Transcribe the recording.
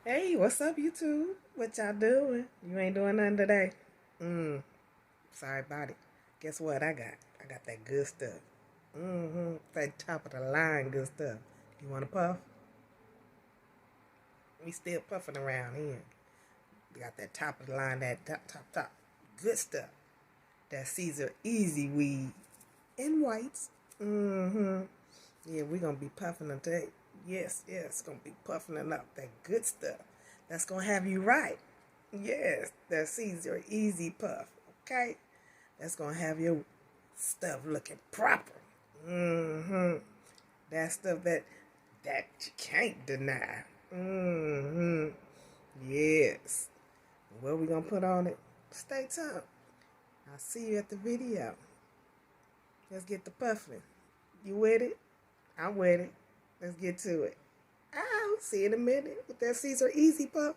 Hey, what's up, YouTube? What y'all doing? You ain't doing nothing today? Sorry about it. Guess what I got? I got that good stuff. That top of the line good stuff. You want to puff? We still puffing around here. We got that top of the line, that top. Good stuff. That SISER Easy Weed in whites. Yeah, we gonna be puffing them today. Yes, gonna be puffing it up. That good stuff. That's gonna have you right. Yes, that SISER Easy Puff. Okay? That's gonna have your stuff looking proper. That stuff that you can't deny. Yes. What we gonna put on it? Stay tuned. I'll see you at the video. Let's get the puffing. You with it? I'm with it. Let's get to it. I'll see you in a minute with that SISER Easy Puff.